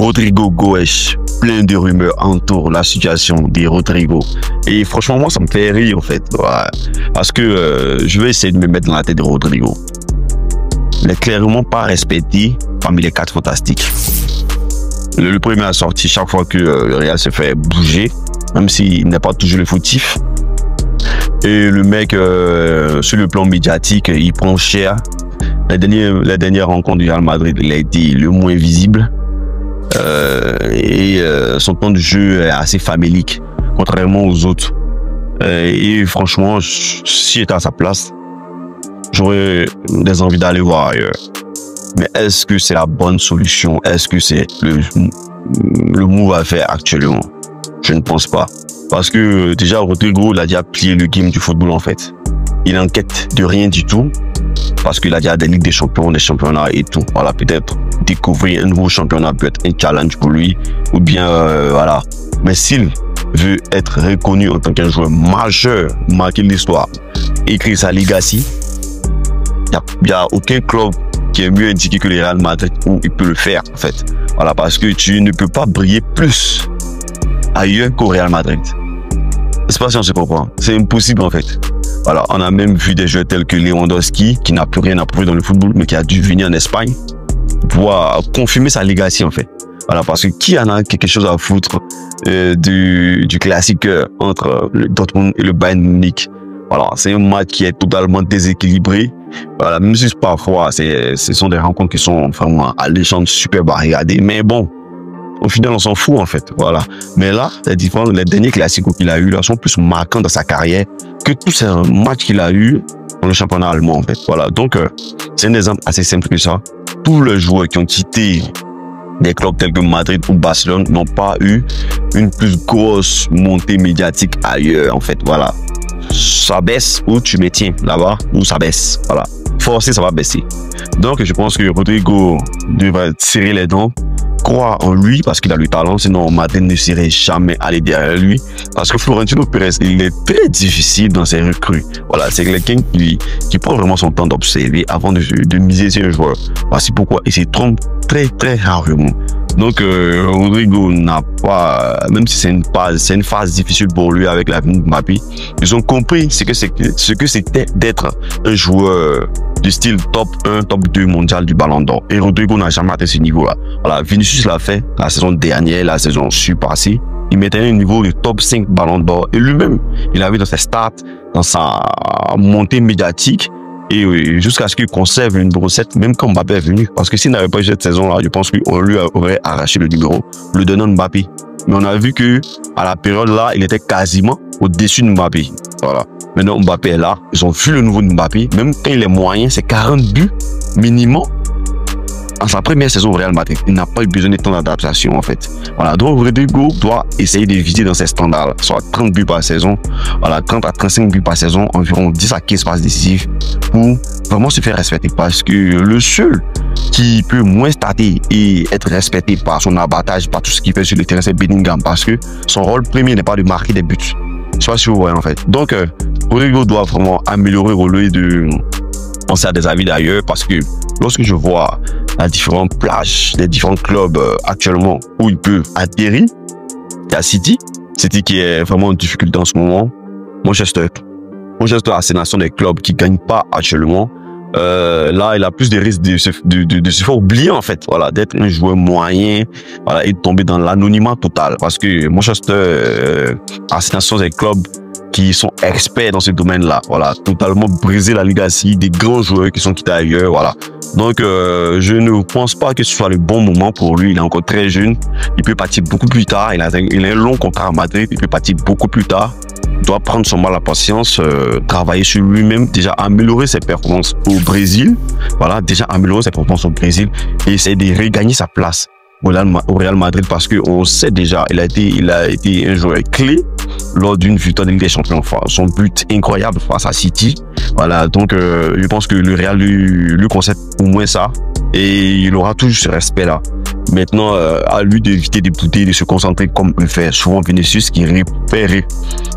Rodrigo Goes. Plein de rumeurs entourent la situation de Rodrigo. Et franchement, moi, ça me fait rire, en fait. Ouais. Parce que je vais essayer de me mettre dans la tête de Rodrigo. Il n'est clairement pas respecté parmi les 4 fantastiques. Le premier a sorti chaque fois que le Real se fait bouger, même s'il n'est pas toujours le fautif. Et le mec, sur le plan médiatique, il prend cher. La dernière rencontre du Real Madrid, il a été le moins visible. Son temps de jeu est assez famélique, contrairement aux autres. Et franchement, si j'étais à sa place, j'aurais des envies d'aller voir ailleurs. Mais est-ce que c'est la bonne solution? Est-ce que c'est le move à faire actuellement? Je ne pense pas. Parce que déjà, Rodrigo, il a déjà plié le game du football en fait. Il n'enquête de rien du tout. Parce qu'il a déjà des ligues des champions, des championnats et tout. Voilà, peut-être découvrir un nouveau championnat peut être un challenge pour lui. Ou bien, voilà. Mais s'il veut être reconnu en tant qu'un joueur majeur, marquer l'histoire, écrire sa legacy, il n'y a aucun club qui est mieux indiqué que le Real Madrid où il peut le faire, en fait. Voilà, parce que tu ne peux pas briller plus ailleurs qu'au Real Madrid. Je sais pas si on se comprend. C'est impossible, en fait. Voilà, on a même vu des joueurs tels que Lewandowski, qui n'a plus rien à prouver dans le football, mais qui a dû venir en Espagne pour confirmer sa legacy, en fait. Voilà, parce que qui en a quelque chose à foutre du classique entre le Dortmund et le Bayern Munich. Voilà, c'est un match qui est totalement déséquilibré. Voilà, même si parfois, ce sont des rencontres qui sont vraiment alléchantes, super à regarder. Mais bon, au final, on s'en fout, en fait. Voilà. Mais là, les derniers classiques qu'il a eu là sont plus marquants dans sa carrière que tous ces matchs qu'il a eu dans le championnat allemand, en fait. Voilà. Donc, c'est un exemple assez simple que ça. Tous les joueurs qui ont quitté des clubs tels que Madrid ou Barcelone n'ont pas eu une plus grosse montée médiatique ailleurs, en fait. Voilà. Ça baisse ou tu me tiens là-bas ou ça baisse. Voilà. Forcé, ça va baisser. Donc, je pense que Rodrigo devrait tirer les dents, croire en lui parce qu'il a le talent, sinon Madrid ne serait jamais allé derrière lui. Parce que Florentino Pérez, il est très difficile dans ses recrues. Voilà, c'est quelqu'un qui prend vraiment son temps d'observer avant de miser sur un joueur. Voici pourquoi il se trompe très rarement. Donc, Rodrigo n'a pas, même si c'est une phase difficile pour lui avec l'avenue de Mbappé, ils ont compris ce que c'était d'être un joueur du style top 1, top 2 mondial du Ballon d'Or. Et Rodrigo n'a jamais atteint ce niveau-là. Voilà, Vinicius l'a fait la saison dernière, la saison passée. Il mettait un niveau de top 5 Ballon d'Or. Et lui-même, il avait dans ses stats, dans sa montée médiatique, et jusqu'à ce qu'il conserve le numéro 7, même quand Mbappé est venu. Parce que s'il n'avait pas eu cette saison-là, je pense qu'on lui aurait arraché le numéro, le donnant de Mbappé. Mais on a vu que à la période-là, il était quasiment au-dessus de Mbappé. Voilà. Maintenant, Mbappé est là. Ils ont vu le nouveau de Mbappé. Même quand il est moyen, c'est 40 buts minimum. En sa première saison au Real Madrid, il n'a pas eu besoin de temps d'adaptation, en fait. Voilà. Donc, Rodrigo doit essayer de viser dans ses standards, soit 30 buts par saison, voilà, 30 à 35 buts par saison, environ 10 à 15 passes décisives, pour vraiment se faire respecter. Parce que le seul qui peut moins starter et être respecté par son abattage, par tout ce qu'il fait sur le terrain, c'est Bellingham. Parce que son rôle premier n'est pas de marquer des buts. Je sais pas si vous voyez, en fait. Donc, Rodrigo doit vraiment améliorer au lieu de penser à des avis d'ailleurs, parce que lorsque je vois les différentes plages, les différents clubs actuellement où il peut atterrir, il y a City qui est vraiment en difficulté en ce moment, Manchester, Arsenal sont des clubs qui gagnent pas actuellement. Là, il a plus de risques de se faire oublier, en fait, voilà, d'être un joueur moyen, voilà, et de tomber dans l'anonymat total, parce que Manchester, Arsenal sont des clubs qui sont experts dans ce domaine-là, voilà, totalement briser la legacy des grands joueurs qui sont quittés ailleurs, voilà. Donc, je ne pense pas que ce soit le bon moment pour lui. Il est encore très jeune. Il peut partir beaucoup plus tard. Il a un long contrat à Madrid. Il peut partir beaucoup plus tard. Il doit prendre son mal à patience, travailler sur lui-même, déjà améliorer ses performances au Brésil. Voilà, déjà améliorer ses performances au Brésil et essayer de regagner sa place au Real Madrid, parce qu'on sait déjà, il a été un joueur clé lors d'une victoire de Ligue des Champions. Son but incroyable face à City. Voilà, donc je pense que le Real lui concède au moins ça et il aura toujours ce respect-là. Maintenant, à lui d'éviter des bouteilles, de se concentrer comme le fait souvent Vinicius, qui repère,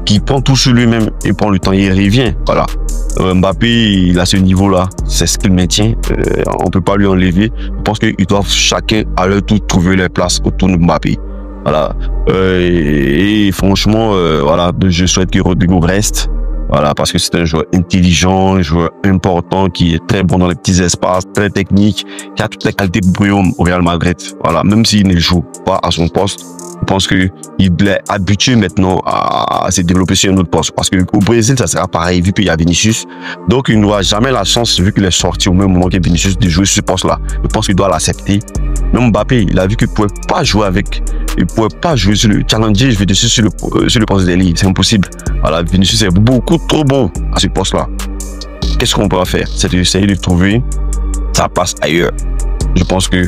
qui prend tout sur lui-même et prend le temps et il revient. Voilà. Mbappé, il a ce niveau-là, c'est ce qu'il maintient. On peut pas lui enlever. Je pense qu'ils doivent chacun à leur tour trouver leur place autour de Mbappé. Voilà. Et franchement, voilà, je souhaite que Rodrigo reste. Voilà, parce que c'est un joueur intelligent, un joueur important, qui est très bon dans les petits espaces, très technique, qui a toutes les qualités de Bruyne au Real Madrid. Voilà, même s'il ne joue pas à son poste, je pense qu'il est habitué maintenant à se développer sur un autre poste. Parce qu'au Brésil, ça sera pareil, vu qu'il y a Vinicius. Donc, il n'aura jamais la chance, vu qu'il est sorti au même moment que Vinicius, de jouer sur ce poste-là. Je pense qu'il doit l'accepter. Même Mbappé, il a vu qu'il ne pouvait pas jouer avec, il ne pouvait pas jouer sur le challenger, je veux dire, sur le poste d'ailier. C'est impossible. Voilà, Vinicius est beaucoup trop bon à ce poste-là. Qu'est-ce qu'on peut faire? C'est d'essayer de trouver sa place ailleurs. Je pense que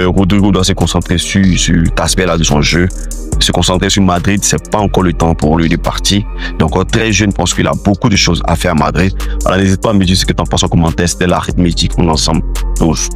Rodrigo doit se concentrer sur cet aspect-là de son jeu. Se concentrer sur Madrid, c'est pas encore le temps pour lui de partir. Il est encore très jeune, je pense qu'il a beaucoup de choses à faire à Madrid. Alors n'hésite pas à me dire ce que tu en penses en commentaire. C'était l'arithmétique, on est ensemble tous.